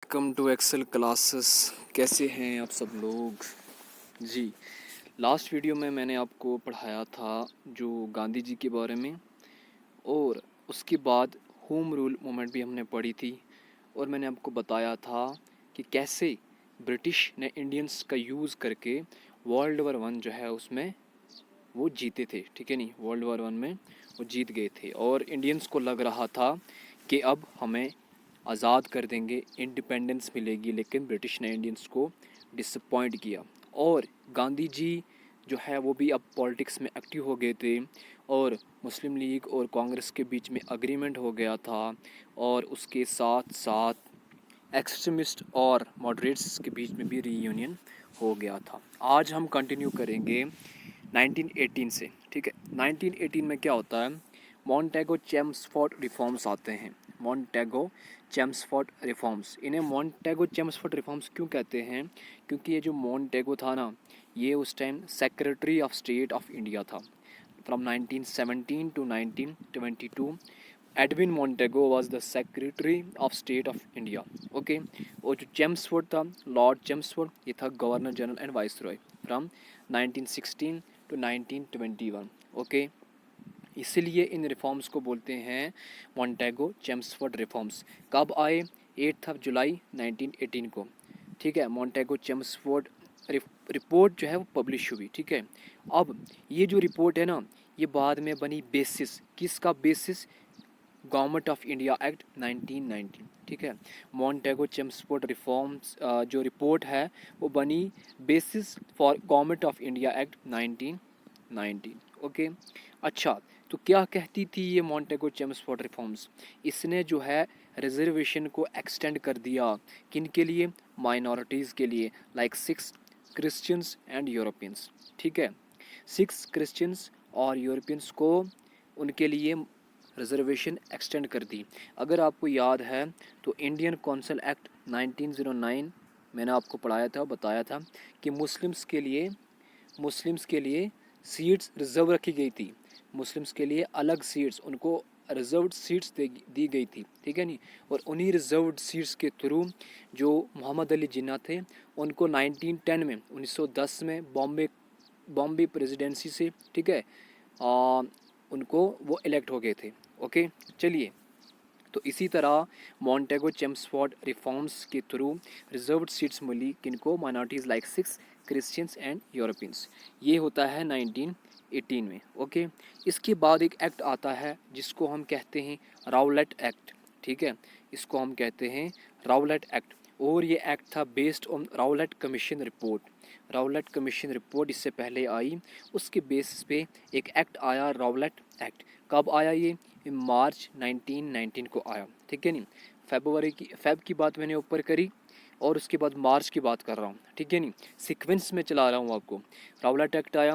Welcome to Excel classes. कैसे हैं आप सब लोग जी। लास्ट वीडियो में मैंने आपको पढ़ाया था जो गांधी जी के बारे में, और उसके बाद होम रूल मूवमेंट भी हमने पढ़ी थी। और मैंने आपको बताया था कि कैसे ब्रिटिश ने इंडियंस का यूज़ करके वर्ल्ड war 1 जो है उसमें वो जीते थे। ठीक है नहीं, वर्ल्ड war 1 में वो जीत गए थे और इंडियंस को लग रहा था कि अब हमें आज़ाद कर देंगे, इंडिपेंडेंस मिलेगी, लेकिन ब्रिटिश ने इंडियंस को डिसअपॉइंट किया। और गांधी जी जो है वो भी अब पॉलिटिक्स में एक्टिव हो गए थे और मुस्लिम लीग और कांग्रेस के बीच में अग्रीमेंट हो गया था, और उसके साथ साथ एक्सट्रीमिस्ट और मॉडरेट्स के बीच में भी रीयूनियन हो गया था। आज हम कंटिन्यू करेंगे 1918 से। ठीक है, 1918 में क्या होता है, मॉन्टेगो चेम्सफोर्ड रिफॉर्म्स आते हैं। मॉन्टेगो चेम्सफोर्ड रिफॉर्म्स, इन्हें मॉन्टेगो चेम्सफोर्ड रिफॉर्म्स क्यों कहते हैं? क्योंकि ये जो मॉन्टेगो था ना, ये उस time secretary of state of India था। From 1917 to 1922 Edwin Montagu was the secretary of state of India. Okay, और जो चेम्सफोर्ड था, लॉर्ड चेम्सफोर्ड, ये था governor general and viceroy from 1916 to 1921। Okay, इसीलिए इन रिफॉर्म्स को बोलते हैं मॉन्टेगो चेम्सफोर्ड रिफॉर्म्स। कब आए? 8 जुलाई 1918 को। ठीक है, मॉन्टेगो चेम्सफोर्ड रिपोर्ट जो है वो पब्लिश हुई। ठीक है, अब ये जो रिपोर्ट है ना, ये बाद में बनी बेसिस, किसका basis? Government of India act 1919। ठीक है, मॉन्टेगो चेम्सफोर्ड रिफॉर्म्स जो रिपोर्ट है वो बनी basis for government of India act 1919। Okay, अच्छा, तो क्या कहती थी ये मॉन्टेगो चेम्सफोर्ड रिफॉर्म्स? इसने जो है रिजर्वेशन को एक्सटेंड कर दिया। किन के लिए? माइनॉरिटीज़ के लिए, लाइक 6 क्रिश्चियंस एंड यूरोपियंस। ठीक है, 6 क्रिश्चियंस और यूरोपियंस को उनके लिए रिजर्वेशन एक्सटेंड कर दी। अगर आपको याद है तो इंडियन कौंसिल एक्ट 1909 मैंने आपको पढ़ाया था, बताया था कि मुस्लिम्स के लिए सीट्स रिजर्व रखी गई थी। मुस्लिम्स के लिए अलग सीट्स, उनको रिजर्व्ड सीट्स दी गई थी। ठीक है नहीं, और उन्हीं रिजर्व्ड सीट्स के थ्रू जो मोहम्मद अली जिन्ना थे, उनको 1910 में 1910 में बॉम्बे प्रेसिडेंसी से, ठीक है, उनको वो इलेक्ट हो गए थे। ओके, चलिए, तो इसी तरह मॉन्टेगो चेम्सफोर्ड रिफॉर्म्स के थ्रू रिजर्व्ड सीट्स मिली किनको? Minorities like 6 Christians and Europeans. ये होता है 1918 में। ओके, इसके बाद एक एक्ट आता है जिसको हम कहते हैं राउलेट एक्ट। ठीक है, इसको हम कहते हैं राउलेट एक्ट, और ये एक्ट था based on Rowlatt commission report. Rowlatt commission report इससे पहले आई, उसके बेसिस पे एक एक्ट आया, राउलेट एक्ट। कब आया ये? मार्च 1919 को आया। ठीक है नहीं, फेब की बात मैंने ऊपर करी और उसके बाद मार्च की बात कर रहा हूँ। ठीक है नहीं, सीक्वेंस में चला रहा हूँ आपको। राउलेट एक्ट आया,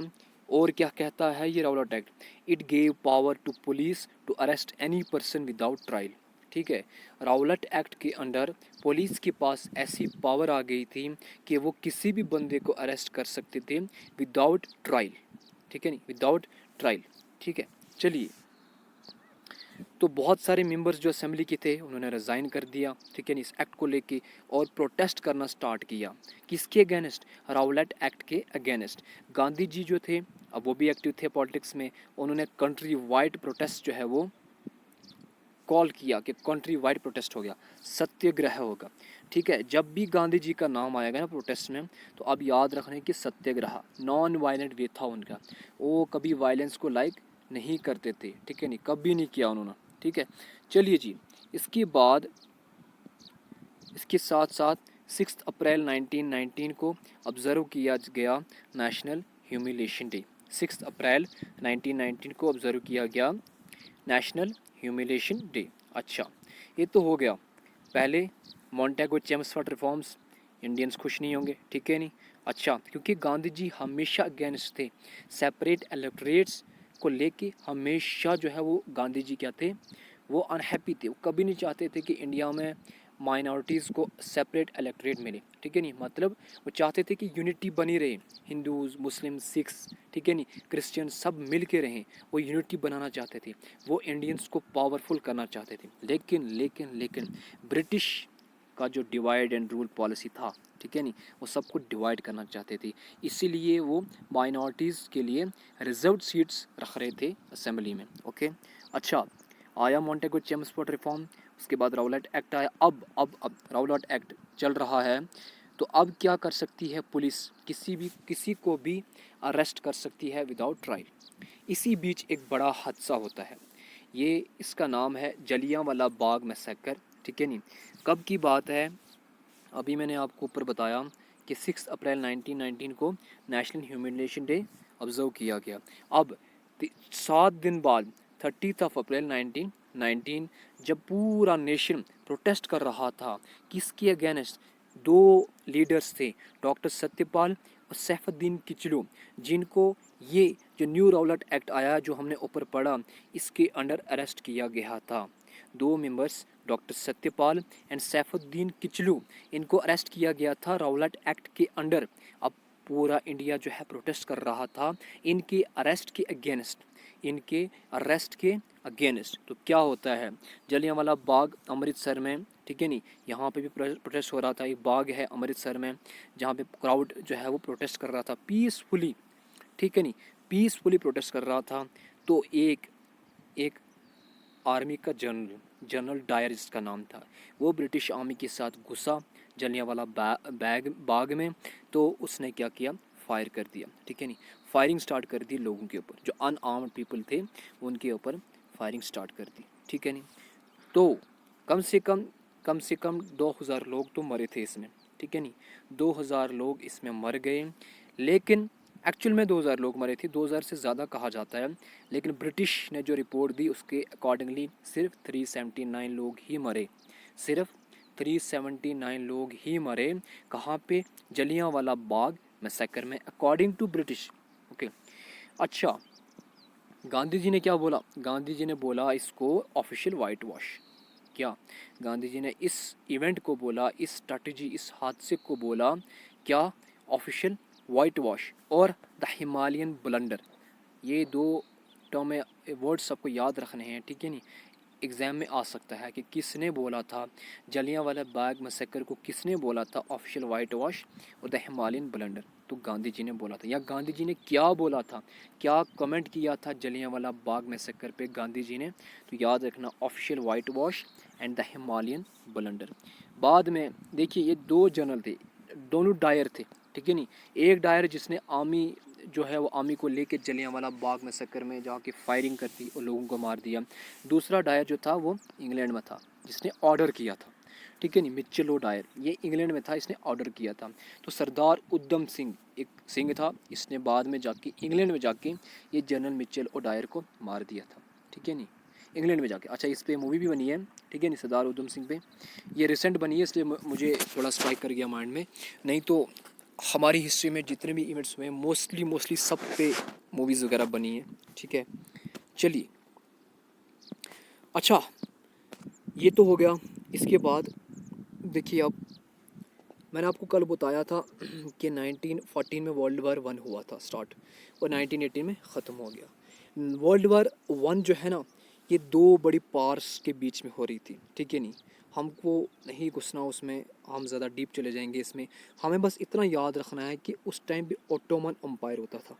और क्या कहता है ये Rowlatt Act? It gave power to police to arrest any person without trial. ठीक है, राउलेट एक्ट के अंडर पुलिस के पास ऐसी पावर आ गई थी कि वो किसी भी बंदे को अरेस्ट कर सकते थे विदाउट ट्रायल। ठीक है नहीं, विदाउट ट्रायल। ठीक है, चलिए, तो बहुत सारे मेंबर्स जो असेंबली के थे उन्होंने रिज़ाइन कर दिया। ठीक है, इस एक्ट को लेके, और प्रोटेस्ट करना स्टार्ट किया। किसके अगेंस्ट? राउलेट एक्ट के अगेंस्ट। गांधी जी जो थे, अब वो भी एक्टिव थे पॉलिटिक्स में, उन्होंने कंट्री वाइड प्रोटेस्ट जो है वो कॉल किया कि कंट्री वाइड प्रोटेस्ट हो गया, सत्याग्रह होगा। ठीक है, जब भी गांधी जी का नाम आएगा ना प्रोटेस्ट में, तो अब याद रखने कि सत्याग्रह नॉन वायलेंट वे था उनका। वो कभी वायलेंस को लाइक नहीं करते थे। ठीक है नहीं, कभी नहीं किया उन्होंने। ठीक है, चलिए जी, इसके बाद इसके साथ साथ 6 अप्रैल 1919 को ऑब्ज़र्व किया गया नेशनल ह्यूमिलेशन डे। 6 अप्रैल 1919 को ऑब्ज़र्व किया गया नेशनल ह्यूमिलेशन डे। अच्छा, ये तो हो गया। पहले मॉन्टेगो चेम्सफोर्ड रिफॉर्म्स, इंडियंस खुश नहीं होंगे। ठीक है नहीं, अच्छा, क्योंकि गांधी जी हमेशा अगेंस्ट थे सेपरेट इलेक्टोरेट्स को लेके। हमेशा जो है वो गांधी जी क्या थे, वो अनहैप्पी थे। वो कभी नहीं चाहते थे कि इंडिया में माइनॉरिटीज़ को सेपरेट इलेक्टोरेट मिले। ठीक है नहीं, मतलब वो चाहते थे कि यूनिटी बनी रहे, हिंदूज़, मुस्लिम, सिख्स, ठीक है नहीं, क्रिश्चियन, सब मिल के रहें। वो यूनिटी बनाना चाहते थे, वो इंडियंस को पावरफुल करना चाहते थे। लेकिन लेकिन लेकिन ब्रिटिश का जो डिवाइड एंड रूल पॉलिसी था, ठीक है नहीं, वो सबको डिवाइड करना चाहते थे। इसीलिए वो माइनॉरिटीज़ के लिए रिजर्व्ड सीट्स रख रहे थे असेंबली में। ओके, अच्छा, आया मॉन्टेगो चेम्सफोर्ड रिफॉर्म, उसके बाद राउलेट एक्ट आया। अब राउलेट एक्ट चल रहा है, तो अब क्या कर सकती है पुलिस, किसी को भी अरेस्ट कर सकती है विदाउट ट्रायल। इसी बीच एक बड़ा हादसा होता है, ये इसका नाम है जलियांवाला बाग मैसेकर, ठीक है नहीं। कब की बात है, अभी मैंने आपको ऊपर बताया कि 6 अप्रैल 1919 को नेशनल ह्यूमिलेशन डे ऑब्जर्व किया गया। अब 7 दिन बाद 30 अप्रैल 1919 जब पूरा नेशन प्रोटेस्ट कर रहा था, किसके अगेंस्ट, दो लीडर्स थे, डॉक्टर सत्यपाल और सैफुद्दीन किचलू, जिनको ये जो न्यू राउलेट एक्ट आया जो हमने ऊपर पढ़ा, इसके अंडर अरेस्ट किया गया था। दो members doctor Satyapal and Saifuddin Kitchlew, इनको अरेस्ट किया गया था राउलेट एक्ट के अंडर। अब पूरा इंडिया जो है प्रोटेस्ट कर रहा था इनके अरेस्ट के अगेंस्ट। तो क्या होता है, जलियांवाला बाग अमृतसर में, ठीक है नहीं, यहाँ पे भी प्रोटेस्ट हो रहा था। एक बाग है अमृतसर में जहाँ पे क्राउड जो है वो प्रोटेस्ट कर रहा था पीसफुली, ठीक है नहीं, पीसफुली प्रोटेस्ट कर रहा था। तो एक आर्मी का जनरल डायर जिसका नाम था, वो ब्रिटिश आर्मी के साथ घुसा जलियांवाला बाग में। तो उसने क्या किया, फायर कर दिया, ठीक है नहीं, फायरिंग स्टार्ट कर दी लोगों के ऊपर, जो अनआर्म्ड पीपल थे उनके ऊपर फायरिंग स्टार्ट कर दी, ठीक है नहीं। तो कम से कम 2000 लोग तो मरे थे इसमें, ठीक है नहीं, 2000 लोग इसमें मर गए। लेकिन एक्चुअल में 2000 लोग मरे थे, 2000 से ज़्यादा कहा जाता है, लेकिन ब्रिटिश ने जो रिपोर्ट दी उसके अकॉर्डिंगली सिर्फ 379 लोग ही मरे, सिर्फ 379 लोग ही मरे। कहाँ पे, जलियांवाला बाग मैसेकर में, अकॉर्डिंग टू ब्रिटिश। ओके, अच्छा, गांधी जी ने क्या बोला, गांधी जी ने बोला इसको ऑफिशियल वाइट वॉश। क्या, गांधी जी ने इस इवेंट को बोला, इस स्ट्रैटेजी, इस हादसे को बोला क्या, ऑफिशियल वाइट वॉश और द हिमालयन ब्लंडर। ये दो टर्म वर्ड्स सबको याद रखने हैं, ठीक है नहीं, एग्ज़ाम में आ सकता है कि किसने बोला था जलियांवाला बाग मैसेकर को, किसने बोला था ऑफिशियल वाइट वॉश और द हिमालयन ब्लंडर। तो गांधी जी ने बोला था, या गांधी जी ने क्या बोला था, क्या कमेंट किया था जलियांवाला बाग मैसेकर पे गांधी जी ने, तो याद रखना official white wash and the Himalayan blunder. बाद में देखिए ये दो जनरल थे, दोनों डायर थे, ठीक है नहीं, एक डायर जिसने आर्मी जो है वो आर्मी को लेके जलियांवाला बाग मैसेकर में जाके फायरिंग कर दी और लोगों को मार दिया। दूसरा डायर जो था वो इंग्लैंड में था, जिसने ऑर्डर किया था, ठीक है नहीं, मिचेल ओ डायर, ये इंग्लैंड में था, इसने ऑर्डर किया था। तो सरदार उधम सिंह एक सिंह था, इसने बाद में जाके इंग्लैंड में जाके ये जनरल मिचेल ओ डायर को मार दिया था, ठीक है नहीं, इंग्लैंड में जाके। अच्छा, इस पर मूवी भी बनी है, ठीक है नहीं, सरदार उधम सिंह पे, ये रिसेंट बनी है, इसलिए मुझे थोड़ा स्ट्राइक कर गया माइंड में, नहीं तो हमारी हिस्ट्री में जितने भी इवेंट्स हुए हैं मोस्टली सब पे मूवीज़ वगैरह बनी है, ठीक है। चलिए, अच्छा, ये तो हो गया। इसके बाद देखिए, अब मैंने आपको कल बताया था कि 1914 में वर्ल्ड वार 1 हुआ था स्टार्ट, और 1918 में ख़त्म हो गया। वर्ल्ड वार 1 जो है ना, ये दो बड़ी पार्स के बीच में हो रही थी, ठीक है नहीं, हमको नहीं घुसना उसमें, हम ज़्यादा डीप चले जाएंगे इसमें। हमें बस इतना याद रखना है कि उस टाइम पे ऑटोमन एम्पायर होता था।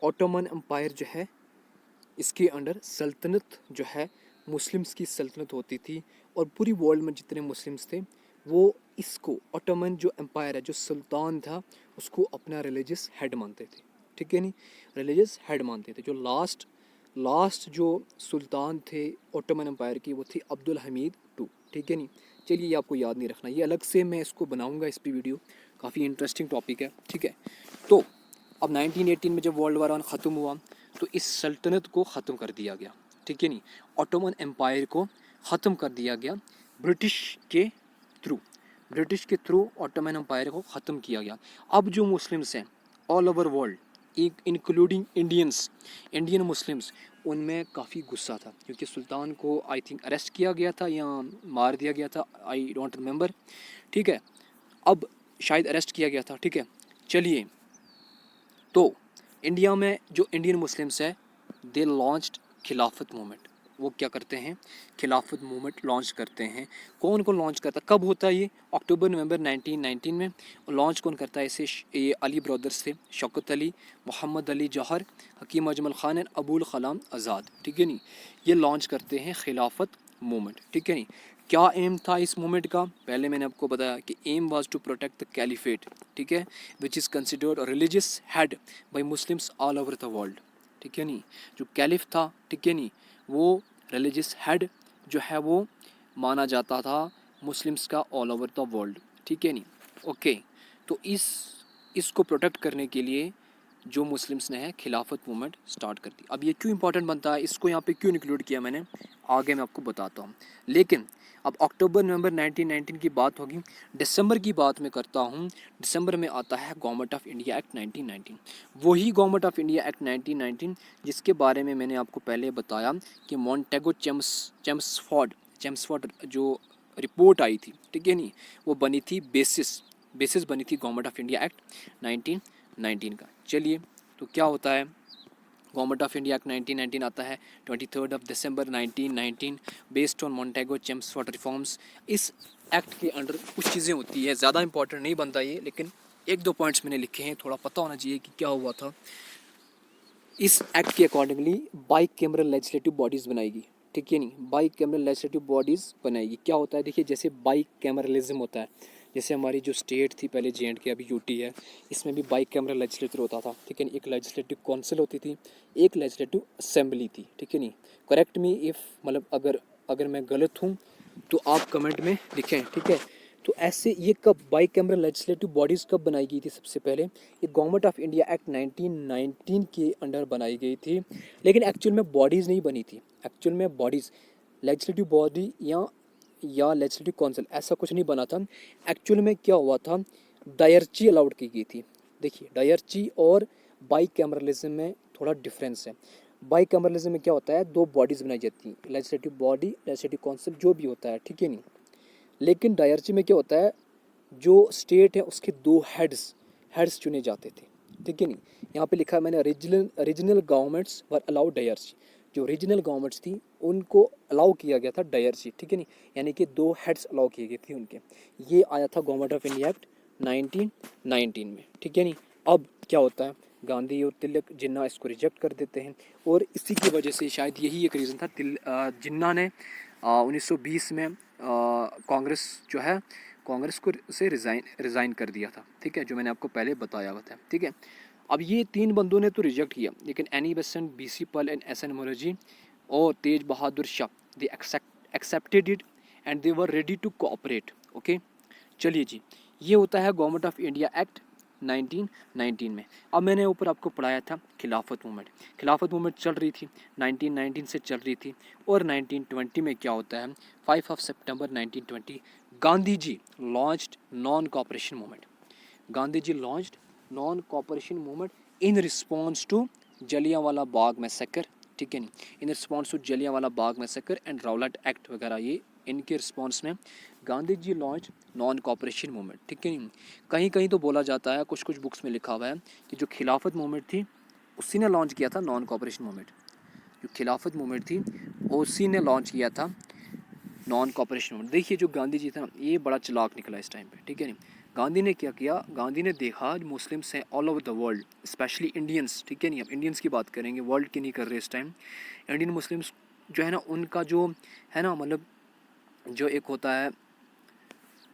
ऑटोमन एम्पायर जो है, इसके अंडर सल्तनत जो है, मुस्लिम्स की सल्तनत होती थी, और पूरी वर्ल्ड में जितने मुस्लिम्स थे वो इसको, ऑटोमन जो एम्पायर है, जो सुल्तान था, उसको अपना रिलीजियस हेड मानते थे, ठीक है नहीं, रिलीजियस हेड मानते थे। जो लास्ट जो सुल्तान थे ऑटोमन एम्पायर की, वो थी अब्दुल हमीद टू, ठीक है नहीं। चलिए, ये आपको याद नहीं रखना, ये अलग से मैं इसको बनाऊंगा इस पर वीडियो, काफ़ी इंटरेस्टिंग टॉपिक है, ठीक है। तो अब 1918 में जब वर्ल्ड वार 1 ख़त्म हुआ, तो इस सल्तनत को ख़त्म कर दिया गया, ठीक है नहीं, ऑटोमन एम्पायर को ख़त्म कर दिया गया ब्रिटिश के थ्रू ऑटोमन एम्पायर को ख़त्म किया गया। अब जो मुस्लिम्स हैं all over world, including Indian Muslims, उनमें काफ़ी गुस्सा था, क्योंकि सुल्तान को आई थिंक अरेस्ट किया गया था या मार दिया गया था, आई डोंट रिमेंबर, ठीक है, अब शायद अरेस्ट किया गया था, ठीक है। चलिए, तो इंडिया में जो इंडियन मुस्लिम्स है, दे लॉन्च्ड खिलाफत मूवमेंट। वो क्या करते हैं, खिलाफत मूवमेंट लॉन्च करते हैं। कौन कौन लॉन्च करता है, कब होता है ये, अक्टूबर नवंबर 1919 में। लॉन्च कौन करता है इसे, ये अली ब्रदर्स थे, शौकत अली, मोहम्मद अली जौहर, हकीम अजमल खान एंड अबुल कलाम आज़ाद, ठीक है नहीं, ये लॉन्च करते हैं खिलाफत मूवमेंट, ठीक है नहीं। क्या एम था इस मूवमेंट का, पहले मैंने आपको बताया कि aim was to protect the caliphate, ठीक है, which is considered religious head by Muslims all over the world, ठीक है नहीं। जो कैलिफ था, ठीक है नहीं, वो रिलीजियस हेड जो है वो माना जाता था मुस्लिम्स का ऑल ओवर द वर्ल्ड, ठीक है नहीं। ओके, तो इसको प्रोटेक्ट करने के लिए जो मुस्लिम्स ने है खिलाफत मूवमेंट स्टार्ट कर दी। अब ये क्यों इंपॉर्टेंट बनता है, इसको यहाँ पे क्यों इंक्लूड किया मैंने, आगे मैं आपको बताता हूँ। लेकिन अब अक्टूबर नवंबर 1919 की बात होगी, दिसंबर की बात मैं करता हूँ। दिसंबर में आता है गवर्नमेंट ऑफ इंडिया एक्ट 1919, वही गवर्नमेंट ऑफ इंडिया एक्ट 1919 जिसके बारे में मैंने आपको पहले बताया कि मॉन्टेगो चेम्सफोर्ड जो रिपोर्ट आई थी, ठीक है नहीं, वो बनी थी बेसिस बनी थी गवर्नमेंट ऑफ इंडिया एक्ट 1919 का। चलिए, तो क्या होता है, गवर्नमेंट ऑफ इंडिया एक्ट 1919 आता है 23 दिसंबर 1919, बेस्ड ऑन मॉन्टेगो चेम्सफोर्ड रिफॉर्म्स। इस एक्ट के अंडर कुछ चीज़ें होती है, ज़्यादा इंपॉर्टेंट नहीं बनता ये, लेकिन एक दो पॉइंट्स मैंने लिखे हैं, थोड़ा पता होना चाहिए कि क्या हुआ था। इस एक्ट के accordingly by cameral legislative bodies बनाएगी, ठीक है नहीं, बाई कैमरल लेजिस्लेटिव बॉडीज़ बनाएगी। क्या होता है, देखिए जैसे बाई कैमरलिज्म होता है, जैसे हमारी जो स्टेट थी पहले J&K, अभी यूटी है, इसमें भी बाई कैमरल लेजिस्लेचर होता था, ठीक है नहीं, एक लेजिस्लेटिव काउंसिल होती थी, एक लेजिस्लेटिव असेंबली थी, ठीक है नहीं। करेक्ट मी इफ़, मतलब अगर मैं गलत हूँ तो आप कमेंट में लिखें, ठीक है। तो ऐसे ये कब बाई कैमरल लेजिस्लेटिव बॉडीज़ कब बनाई गई थी, सबसे पहले ये गवर्नमेंट ऑफ इंडिया एक्ट 1919 के अंडर बनाई गई थी, लेकिन एक्चुअल में बॉडीज़ नहीं बनी थी। एक्चुअल में बॉडीज़ लेजिस्लेटिव बॉडी या लेजिस्लेटिव काउंसिल ऐसा कुछ नहीं बना था। एक्चुअल में क्या हुआ था, डायरची अलाउड की गई थी। देखिए, डायरची और बाई कैमरलिज्म में थोड़ा डिफरेंस है। बाई कैमरलिज्म में क्या होता है, दो बॉडीज़ बनाई जाती हैं, लेजिस्लेटिव बॉडी, लेजिस्लेटिव काउंसिल, जो भी होता है, ठीक है नहीं। लेकिन डायरची में क्या होता है, जो स्टेट है उसके दो हेड्स चुने जाते थे, ठीक है नहीं। यहाँ पे लिखा है मैंने, रीजनल गवर्नमेंट्स वर अलाउड डायरची, जो रीजनल गवर्नमेंट्स थी उनको अलाउ किया गया था डायरची, ठीक है नहीं, यानी कि दो हेड्स अलाउ किए गए थे उनके। ये आया था गवर्नमेंट ऑफ इंडिया एक्ट 1919 में, ठीक है नहीं। अब क्या होता है, गांधी और तिलक जिन्ना इसको रिजेक्ट कर देते हैं, और इसी की वजह से शायद यही एक रीज़न था, जिन्ना ने 1920 में कांग्रेस जो है, कांग्रेस को से रिज़ाइन कर दिया था, ठीक है, जो मैंने आपको पहले बताया हुआ था, ठीक है। अब ये तीन बंदों ने तो रिजेक्ट किया, लेकिन Annie Besant, BC Pal and SN Mukherjee और Tej Bahadur Shah, they accepted it and they were ready to cooperate. Okay, चलिए जी, ये होता है गवर्नमेंट ऑफ इंडिया एक्ट 1919 में। अब मैंने ऊपर आपको पढ़ाया था खिलाफत मूवमेंट चल रही थी, 1919 से चल रही थी, और 1920 में क्या होता है, 5 सितंबर 1920 Gandhi ji launched non cooperation movement. Gandhi ji launched non cooperation movement in response to Jallianwala Bagh massacre, ठीक है नहीं, in response to Jallianwala Bagh massacre and Rowlatt Act वगैरह, ये इनके रिस्पॉन्स में Gandhi ji launch non cooperation movement, ठीक है नहीं। कहीं कहीं तो बोला जाता है, कुछ कुछ बुक्स में लिखा हुआ है कि जो खिलाफत मूवमेंट थी उसी ने लॉन्च किया था नॉन कॉपरेशन मूवमेंट। जो खिलाफत मूवमेंट थी उसी ने लॉन्च किया था नॉन कॉपरेशन मूवमेंट। देखिए, जो गांधी जी था ये बड़ा चालाक निकला इस टाइम पे, ठीक है नहीं। गांधी ने क्या किया, गांधी ने देखा मुस्लिम्स हैं all over the world, specially Indians, ठीक है नहीं, अब इंडियंस की बात करेंगे, वर्ल्ड की नहीं कर रहे इस टाइम। इंडियन मुस्लिम्स जो है ना, उनका जो है ना, मतलब जो एक होता है,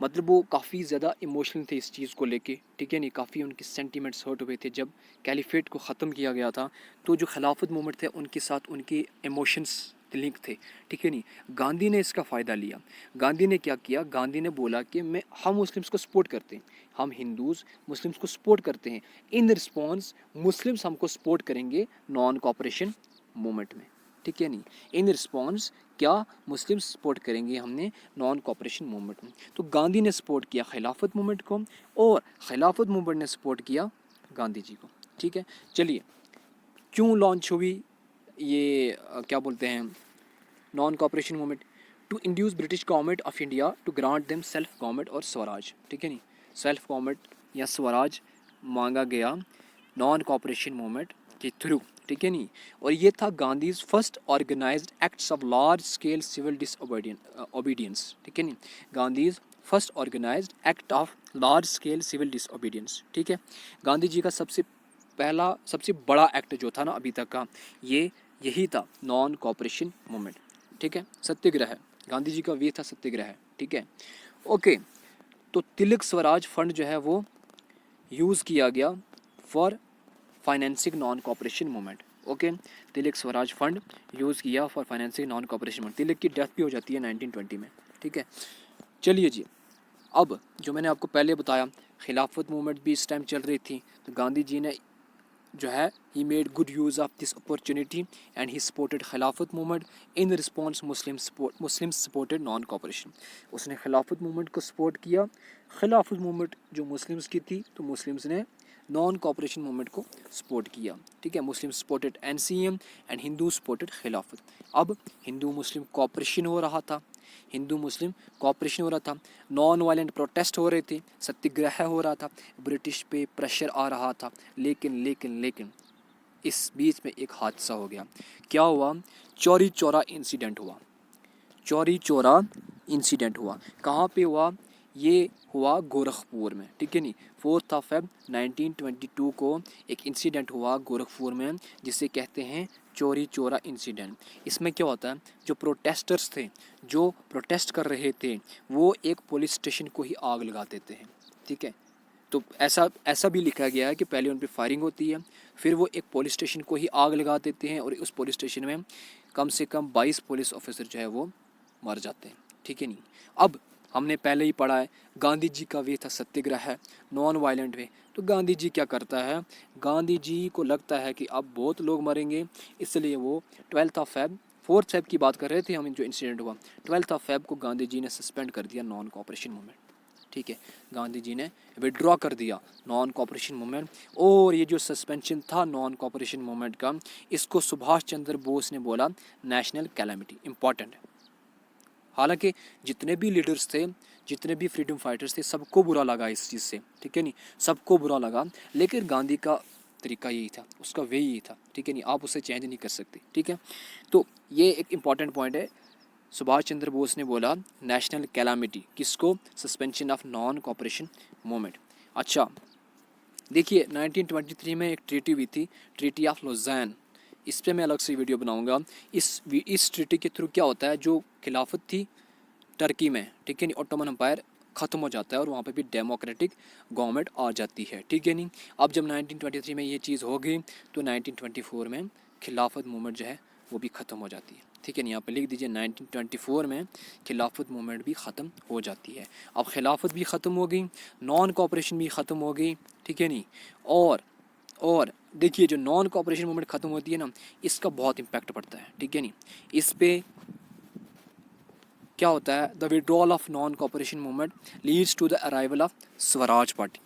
मतलब वो काफ़ी ज़्यादा इमोशनल थे इस चीज़ को लेके, ठीक है नहीं, काफ़ी उनके सेंटिमेंट्स हर्ट हुए थे जब कैलिफेट को ख़त्म किया गया था। तो जो खिलाफत मूवमेंट थे उनके साथ उनके इमोशंस लिंक थे, ठीक है नहीं। गांधी ने इसका फ़ायदा लिया। गांधी ने क्या किया, गांधी ने बोला कि हम मुस्लिम्स को सपोर्ट करते हैं, हम हिंदूज़ मुस्लिम्स को सपोर्ट करते हैं, इन रिस्पॉन्स मुस्लिम्स हमको सपोर्ट करेंगे नॉन कॉपरेशन मूवमेंट में, ठीक है नहीं। इन रिस्पॉन्स क्या मुस्लिम सपोर्ट करेंगे हमने नॉन कॉपरेशन मूवमेंट में। तो गांधी ने सपोर्ट किया खिलाफत मूवमेंट को, और खिलाफत मूवमेंट ने सपोर्ट किया गांधी जी को, ठीक है। चलिए, क्यों लॉन्च हुई ये क्या बोलते हैं non cooperation movement, to induce British government of India to grant them self government और स्वराज, ठीक है नहीं, सेल्फ गवर्नमेंट या स्वराज मांगा गया नॉन कॉपरेशन मूवमेंट के थ्रू ठीक है नहीं। और ये था Gandhi's first organised acts of large scale civil disobedience, ठीक है नहीं। Gandhi's first organised act of large scale civil disobedience, ठीक है। गांधी जी का सबसे बड़ा एक्ट जो था ना अभी तक का, ये यही था, नॉन कॉपरेशन मूवमेंट, ठीक है, सत्याग्रह। गांधी जी का वे था सत्याग्रह, ठीक है। ओके, तो तिलक स्वराज फंड जो है वो यूज़ किया गया for financing non cooperation movement. Okay, Tilak Swaraj fund use किया for financing non cooperation movement. Tilak की डेथ भी हो जाती है 1920 में, ठीक है। चलिए जी, अब जो मैंने आपको पहले बताया, खिलाफत मूवमेंट भी इस टाइम चल रही थी, तो गांधी जी ने जो है he made good use of this opportunity and he supported Khilafat movement in response Muslim supported non cooperation. उसने खिलाफत मूवमेंट को सपोर्ट किया। खिलाफत मूवमेंट जो मुस्लिम्स की थी, तो मुस्लिम्स ने नॉन कॉपरेशन मूवमेंट को सपोर्ट किया, ठीक है। Muslim supported NCM and Hindu supported Khilafat. अब हिंदू मुस्लिम कॉपरेशन हो रहा था, हिंदू मुस्लिम कॉपरेशन हो रहा था, नॉन वायलेंट प्रोटेस्ट हो रहे थे, सत्याग्रह हो रहा था, ब्रिटिश पे प्रेशर आ रहा था। लेकिन इस बीच में एक हादसा हो गया। क्या हुआ? चौरी चौरा इंसिडेंट हुआ। चौरी चौरा इंसिडेंट हुआ। कहाँ पे हुआ? ये हुआ गोरखपुर में, ठीक है नहीं। 4 Feb 1922 को एक इंसिडेंट हुआ गोरखपुर में, जिसे कहते हैं चौरी चौरा इंसिडेंट। इसमें क्या होता है, जो प्रोटेस्टर्स थे, जो प्रोटेस्ट कर रहे थे, वो एक पुलिस स्टेशन को ही आग लगा देते हैं, ठीक है। तो ऐसा भी लिखा गया है कि पहले उन पर फायरिंग होती है, फिर वो एक पुलिस स्टेशन को ही आग लगा देते हैं, और उस पुलिस स्टेशन में कम से कम 22 पुलिस ऑफिसर जो है वो मर जाते हैं, ठीक है नहीं। अब हमने पहले ही पढ़ा है, गांधी जी का वे था सत्याग्रह है, नॉन वायलेंट वे। तो गांधी जी क्या करता है, गांधी जी को लगता है कि अब बहुत लोग मरेंगे, इसलिए वो 12 Feb 4 Feb की बात कर रहे थे हम, जो इंसिडेंट हुआ 12 Feb को गांधी जी ने सस्पेंड कर दिया नॉन कॉपरेशन मूवमेंट, ठीक है। गांधी जी ने विड्रॉ कर दिया नॉन कॉपरेशन मूवमेंट। और ये जो सस्पेंशन था नॉन कॉपरेशन मूवमेंट का, इसको सुभाष चंद्र बोस ने बोला नेशनल कैलेमिटी, इंपॉर्टेंट है। हालांकि जितने भी लीडर्स थे, जितने भी फ्रीडम फाइटर्स थे, सबको बुरा लगा इस चीज़ से, ठीक है नहीं, सबको बुरा लगा। लेकिन गांधी का तरीका यही था, उसका वे यही था, ठीक है नहीं, आप उसे चेंज नहीं कर सकते, ठीक है। तो ये एक इम्पॉर्टेंट पॉइंट है। सुभाष चंद्र बोस ने बोला नेशनल कैलामिटी, किसको? Suspension of non cooperation movement. अच्छा, देखिए 1923 में एक ट्रीटी हुई थी, ट्रीटी ऑफ लोज़ान। इस पर मैं अलग से वीडियो बनाऊंगा। इस ट्रीटी के थ्रू क्या होता है, जो खिलाफत थी टर्की में, ठीक है नहीं, ऑटोमन एम्पायर ख़त्म हो जाता है और वहाँ पे भी डेमोक्रेटिक गवर्नमेंट आ जाती है, ठीक है नहीं। अब जब 1923 में ये चीज़ हो गई, तो 1924 में खिलाफत मूवमेंट जो है वो भी ख़त्म हो जाती है, ठीक है नहीं। यहाँ पे लिख दीजिए 1924 में खिलाफत मूवमेंट भी ख़त्म हो जाती है। अब खिलाफत भी ख़त्म हो गई, नॉन कॉपरेशन भी ख़त्म हो गई, ठीक है नहीं। और देखिए, जो नॉन कॉपरेशन मूवमेंट ख़त्म होती है ना, इसका बहुत इम्पैक्ट पड़ता है, ठीक है नहीं। इस पे क्या होता है, the withdrawal of non cooperation movement leads to the arrival of Swaraj party.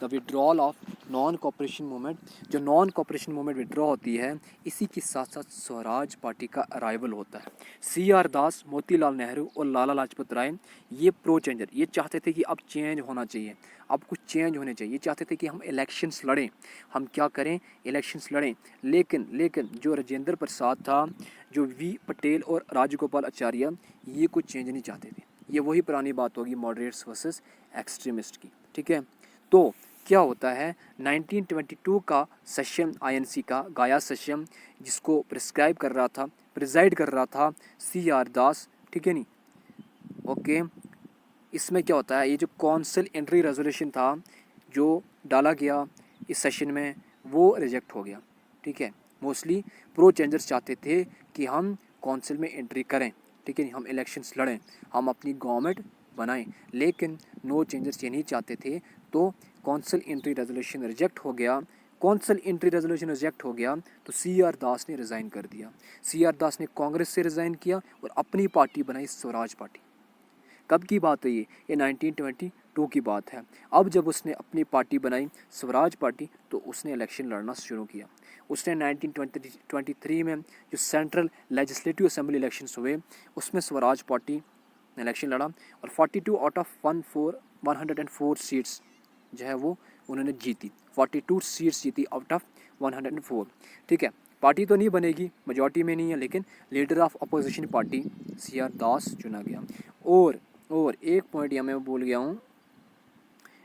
The withdrawal of non cooperation movement, जो नॉन कॉपरेशन मूवमेंट विड्रॉ होती है, इसी के साथ साथ स्वराज पार्टी का अराइवल होता है। CR दास, मोतीलाल नेहरू और लाला लाजपत राय, ये प्रो चेंजर, ये चाहते थे कि अब चेंज होना चाहिए, अब कुछ चेंज होने चाहिए। ये चाहते थे कि हम इलेक्शंस लड़ें, हम क्या करें, इलेक्शंस लड़ें। लेकिन जो राजेंद्र प्रसाद था, जो V पटेल और राजगोपाल आचार्य, ये कुछ चेंज नहीं चाहते थे। ये वही पुरानी बात होगी मॉडरेट्स वर्सेस एक्सट्रीमिस्ट की, ठीक है। तो क्या होता है, 1922 का सेशन, INC का गाया सेशन, जिसको प्रिस्क्राइब कर रहा था, प्रिजाइड कर रहा था CR दास, ठीक है नहीं। ओके, इसमें क्या होता है, ये जो काउंसिल एंट्री रेजोल्यूशन था जो डाला गया इस सेशन में, वो रिजेक्ट हो गया, ठीक है। मोस्टली प्रो चेंजर्स चाहते थे कि हम काउंसिल में एंट्री करें, ठीक है नहीं, हम इलेक्शंस लड़ें, हम अपनी गवर्नमेंट बनाएं। लेकिन नो चेंजर्स ये नहीं चाहते थे, तो काउंसिल एंट्री रेजोल्यूशन रिजेक्ट हो गया। काउंसिल एंट्री रेजोल्यूशन रिजेक्ट हो गया, तो CR दास ने रिज़ाइन कर दिया। CR दास ने कांग्रेस से रिज़ाइन किया और अपनी पार्टी बनाई, स्वराज पार्टी। कब की बात है ये 1922 की बात है। अब जब उसने अपनी पार्टी बनाई, स्वराज पार्टी, तो उसने इलेक्शन लड़ना शुरू किया। उसने 1923 में जो सेंट्रल लेजिस्लेटिव असेंबली इलेक्शंस हुए, उसमें स्वराज पार्टी ने इलेक्शन लड़ा और 42 आउट ऑफ 104 सीट्स जो है वो उन्होंने जीती। 42 सीट्स जीती आउट ऑफ 104, ठीक है। पार्टी तो नहीं बनेगी, मेजॉरिटी में नहीं है, लेकिन leader of opposition party CR दास चुना गया। और एक पॉइंट यहाँ मैं भूल गया हूँ,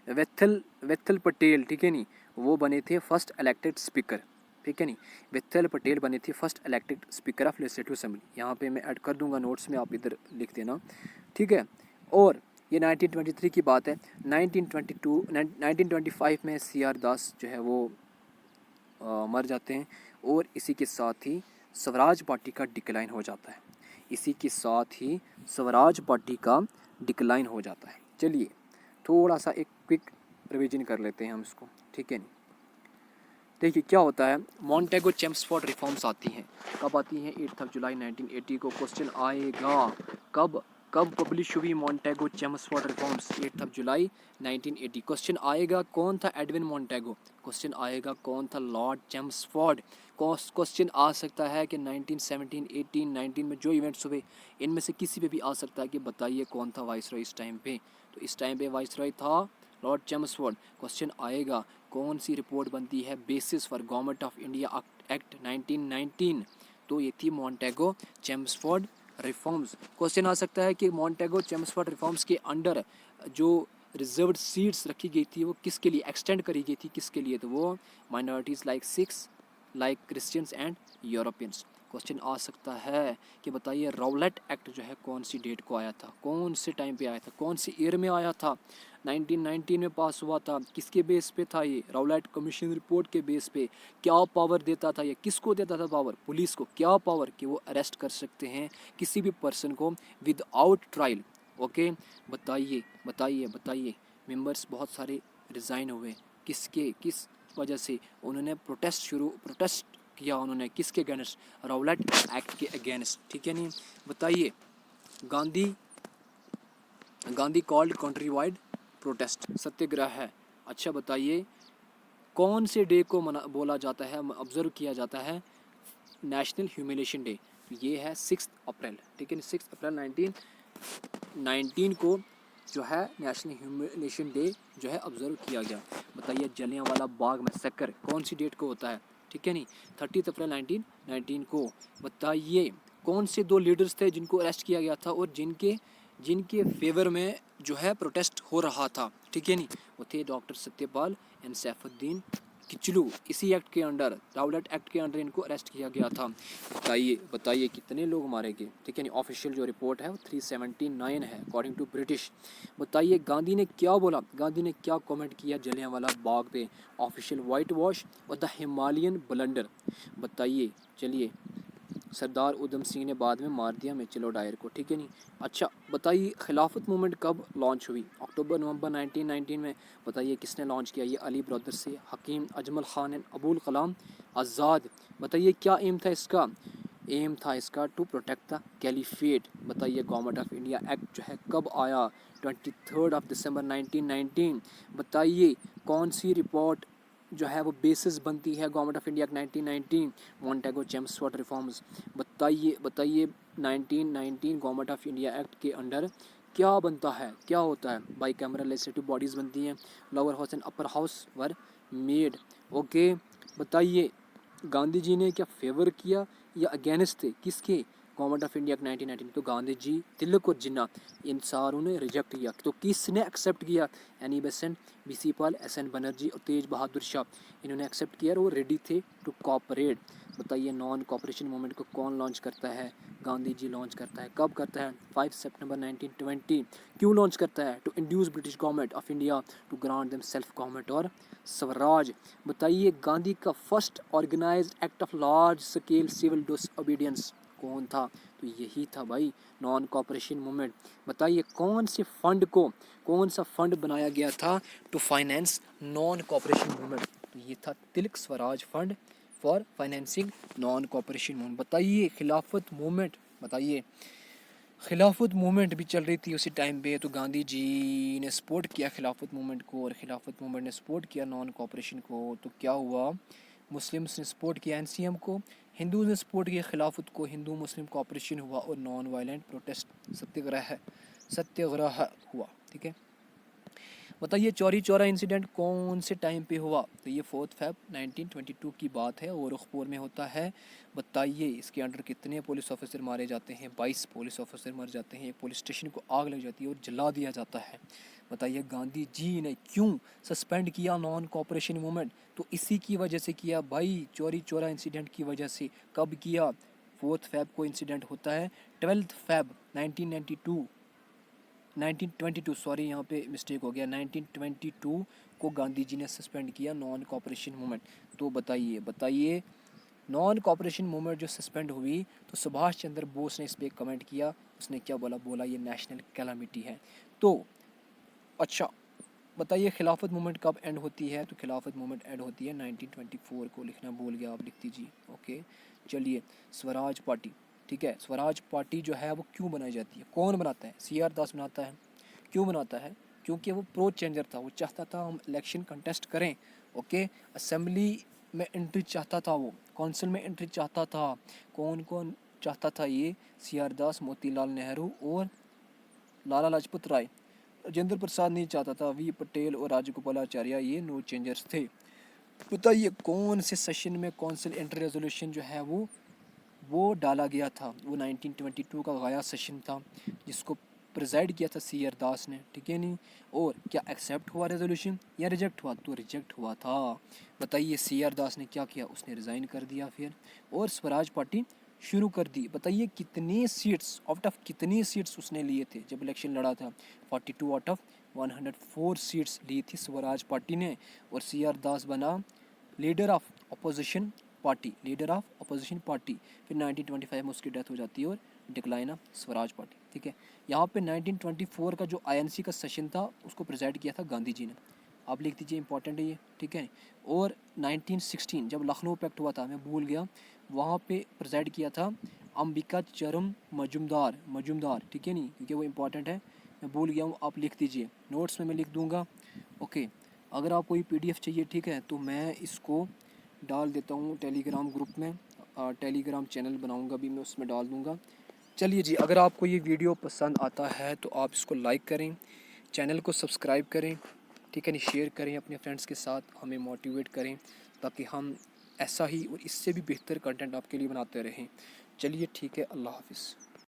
वेथल पटेल, ठीक है नहीं, वो बने थे फर्स्ट इलेक्टेड स्पीकर, ठीक है नहीं, वेथल पटेल बने थे first elected speaker of legislative assembly. यहाँ पे मैं ऐड कर दूंगा नोट्स में, आप इधर लिख देना, ठीक है। और ये 1923 की बात है। 1925 में CR दास जो है वो मर जाते हैं, और इसी के साथ ही स्वराज पार्टी का डिक्लाइन हो जाता है। इसी के साथ ही स्वराज पार्टी का डिक्लाइन हो जाता है। चलिए थोड़ा सा एक क्विक रिवीजन कर लेते हैं हम इसको, ठीक है नहीं। देखिए क्या होता है, मॉन्टेगो चेम्सफोर्ड रिफॉर्म्स आती हैं, कब आती हैं? 8 जुलाई 1980 को क्वेश्चन आएगा। कब कब पब्लिश हुई मॉन्टेगो चेम्सफोर्ड रिफॉर्म्स? 8 जुलाई 1980। क्वेश्चन आएगा कौन था एडविन मॉन्टेगो, क्वेश्चन आएगा कौन था लॉर्ड चेम्सफोर्ड। क्वेश्चन आ सकता है कि 1917, 18, 19 में जो इवेंट्स हुए इनमें से किसी पे भी आ सकता है कि बताइए कौन था वाइसरॉय इस टाइम पे। तो इस टाइम पे वाइसरॉय था लॉर्ड चेम्सफोर्ड। क्वेश्चन आएगा कौन सी रिपोर्ट बनती है basis for government of India act 1919? तो ये थी मॉन्टेगो चेम्सफोर्ड रिफॉर्म्स। क्वेश्चन आ सकता है कि मॉन्टेगो चेम्सफोर्ड रिफॉर्म्स के अंडर जो रिजर्व्ड सीट्स रखी गई थी वो किसके लिए एक्सटेंड करी गई थी, किसके लिए? तो वो minorities like Sikhs, like Christians and Europeans. Question आ सकता है कि बताइए राउलेट एक्ट जो है कौन सी डेट को आया था, कौन से टाइम पे आया था, कौन सी ईयर में आया था? 1919 में पास हुआ था। किसके बेस पे था ये? राउलेट कमीशन रिपोर्ट के बेस पे। क्या पावर देता था ये, किसको देता था पावर? पुलिस को। क्या पावर? कि वो अरेस्ट कर सकते हैं किसी भी पर्सन को विदाउट ट्रायल। ओके, बताइए बताइए बताइए। मेंबर्स बहुत सारे रिज़ाइन हुए, किस वजह से? उन्होंने प्रोटेस्ट किया, उन्होंने किसके अगेंस्ट? राउलेट एक्ट के अगेंस्ट, ठीक है नहीं। बताइए Gandhi called country wide protest, satyagraha है। अच्छा बताइए कौन से डे को बोला जाता है, ऑब्जर्व किया जाता है नेशनल ह्यूमिलेशन डे? ये है 6 अप्रैल, ठीक है। 6 अप्रैल 1919 को जो है नेशनल ह्यूमिलेशन डे जो है ऑब्जर्व किया गया। बताइए जलियांवाला बाग मैसेकर कौन सी डेट को होता है, ठीक है नहीं? 30 अप्रैल 1919 को। बताइए कौन से 2 लीडर्स थे जिनको अरेस्ट किया गया था और जिनके फेवर में जो है प्रोटेस्ट हो रहा था, ठीक है नहीं? वो थे डॉक्टर सत्यपाल एंड सैफुद्दीन किचलू। इसी एक्ट के अंडर, राउलेट एक्ट के अंडर इनको अरेस्ट किया गया था। बताइए कितने लोग मारे गए, ठीक है नहीं? ऑफिशियल जो रिपोर्ट है वो 379 है अकॉर्डिंग टू ब्रिटिश। बताइए गांधी ने क्या बोला, गांधी ने क्या कमेंट किया जलियांवाला बाग पे? ऑफिशियल वाइट वॉश और द हिमालयन ब्लंडर। बताइए। चलिए सरदार उधम सिंह ने बाद में मार दिया मिचेलो डायर को, ठीक है नहीं? अच्छा बताइए खिलाफत मूवमेंट कब लॉन्च हुई? अक्टूबर नवंबर 1919 में। बताइए किसने लॉन्च किया? ये अली ब्रदर से, हकीम अजमल खान एंड अबुल कलाम आज़ाद। बताइए क्या एम था इसका? एम था इसका टू प्रोटेक्ट द कैलिफेट। बताइए गवर्नमेंट ऑफ इंडिया एक्ट जो है कब आया? 23 दिसंबर 1919। बताइए कौन सी रिपोर्ट जो है वो बेसिस बनती है government of India 1919? मॉन्टेगो Chelmsford reforms. बताइए 1919 गवर्नमेंट ऑफ इंडिया एक्ट के अंडर क्या बनता है, क्या होता है? बाई कैमरल लेजिस्लेटिव बॉडीज़ बनती हैं, lower house and upper house were made. Okay बताइए गांधी जी ने क्या फेवर किया या अगेंस्ट थे किसके? Government of India 1919। तो गांधी जी, तिलक और जिन्ना, इन सारों ने रिजेक्ट किया। तो किसने एक्सेप्ट किया? एनी बेसेंट, BC पाल, SN बनर्जी और तेज बहादुर शाह, इन्होंने एक्सेप्ट किया और वो रेडी थे टू कॉपरेट। बताइए नॉन कॉपरेशन मूवमेंट को कौन लॉन्च करता है? गांधी जी लॉन्च करता है। कब करता है? 5 सितंबर 1920। क्यों लॉन्च करता है? To induce British government of India to grant them self government और स्वराज। बताइए गांधी का first organised act of large scale civil disobedience कौन था? तो यही था भाई नॉन कॉपरेशन मूवमेंट। बताइए कौन सा फंड बनाया गया था to finance non cooperation movement? तो ये था Tilak Swaraj fund for financing non cooperation movement. बताइए खिलाफत मूवमेंट, बताइए खिलाफत मूवमेंट भी चल रही थी उसी टाइम पे, तो गांधी जी ने सपोर्ट किया खिलाफत मूवमेंट को और खिलाफत मूवमेंट ने सपोर्ट किया नॉन कॉपरेशन को। तो क्या हुआ? मुस्लिम्स ने सपोर्ट किया NCM को, हिंदूज ने सपोर्ट किया खिलाफत को, हिंदू मुस्लिम कॉपरेशन हुआ और नॉन वायलेंट प्रोटेस्ट सत्याग्रह हुआ, ठीक है। बताइए चौरी चौरा इंसिडेंट कौन से टाइम पे हुआ? तो ये 4 फ़रवरी 1922 की बात है और रुखपुर में होता है। बताइए इसके अंडर कितने पुलिस ऑफिसर मारे जाते हैं? 22 पुलिस ऑफिसर मर जाते हैं। एक पुलिस स्टेशन को आग लग जाती है और जला दिया जाता है। बताइए गांधी जी ने क्यों सस्पेंड किया नॉन कोऑपरेशन मूवमेंट? तो इसी की वजह से किया भाई, चौरी चौरा इंसिडेंट की वजह से। कब किया? 4 फ़रवरी को इंसिडेंट होता है। 12 फ़रवरी 1922 सॉरी, यहाँ पे मिस्टेक हो गया, 1922 को गांधी जी ने सस्पेंड किया नॉन कोऑपरेशन मूवमेंट। तो बताइए नॉन कोऑपरेशन मूवमेंट जो सस्पेंड हुई, तो सुभाष चंद्र बोस ने इस पर कमेंट किया। उसने क्या बोला ये नेशनल कैलामिटी है। तो अच्छा बताइए खिलाफत मूवमेंट कब एंड होती है? तो खिलाफत मूवमेंट एंड होती है 1924 को। लिखना भूल गया आप, लिख दीजिए। ओके चलिए, स्वराज पार्टी, ठीक है, स्वराज पार्टी जो है वो क्यों बनाई जाती है? कौन बनाता है? CR दास बनाता है। क्यों बनाता है? क्योंकि वो प्रो चेंजर था, वो चाहता था हम इलेक्शन कंटेस्ट करें। ओके, असेंबली में एंट्री चाहता था, वो काउंसिल में एंट्री चाहता था। कौन कौन चाहता था ये? CR दास, मोतीलाल नेहरू और लाला लाजपत राय। राजेंद्र प्रसाद नहीं चाहता था। V पटेल और राजगोपालाचार्य ये नो चेंजर्स थे। बताइए कौन से सेशन में काउंसिल एंट्री रेजोल्यूशन जो है वो डाला गया था? वो 1922 का गया सेशन था जिसको प्रिजाइड किया था CR दास ने, ठीक है नहीं? और क्या एक्सेप्ट हुआ रेजोल्यूशन या रिजेक्ट हुआ? तो रिजेक्ट हुआ था। बताइए CR दास ने क्या किया? उसने रिज़ाइन कर दिया फिर, और स्वराज पार्टी शुरू कर दी। बताइए कितने सीट्स, आउट ऑफ कितनी सीट्स उसने लिए थे जब इलेक्शन लड़ा था? 42 आउट ऑफ 104 सीट्स ली थी स्वराज पार्टी ने। और CR दास बना leader of opposition party, leader of opposition party. फिर 1925 में उसकी डेथ हो जाती है और डिक्लाइन ऑफ स्वराज पार्टी, ठीक है। यहाँ पे 1924 का जो INC का सेशन था उसको प्रेजाइड किया था गांधी जी ने। आप लिख दीजिए, इंपॉर्टेंट है ये, ठीक है। और 1916 जब लखनऊ पैक्ट हुआ था, मैं भूल गया, वहाँ पे प्रेजाइड किया था अंबिका चरम मजुमदार, ठीक है नहीं, क्योंकि वो इंपॉर्टेंट है, मैं भूल गया हूँ, आप लिख दीजिए, नोट्स में मैं लिख दूँगा। ओके, अगर आपको ये PDF चाहिए, ठीक है, तो मैं इसको डाल देता हूँ टेलीग्राम ग्रुप में, टेलीग्राम चैनल बनाऊँगा भी मैं, उसमें डाल दूँगा। चलिए जी, अगर आपको ये वीडियो पसंद आता है तो आप इसको लाइक करें, चैनल को सब्सक्राइब करें, ठीक है नहीं, शेयर करें अपने फ्रेंड्स के साथ, हमें मोटिवेट करें ताकि हम ऐसा ही और इससे भी बेहतर कंटेंट आपके लिए बनाते रहें। चलिए ठीक है, अल्लाह हाफ़िज़।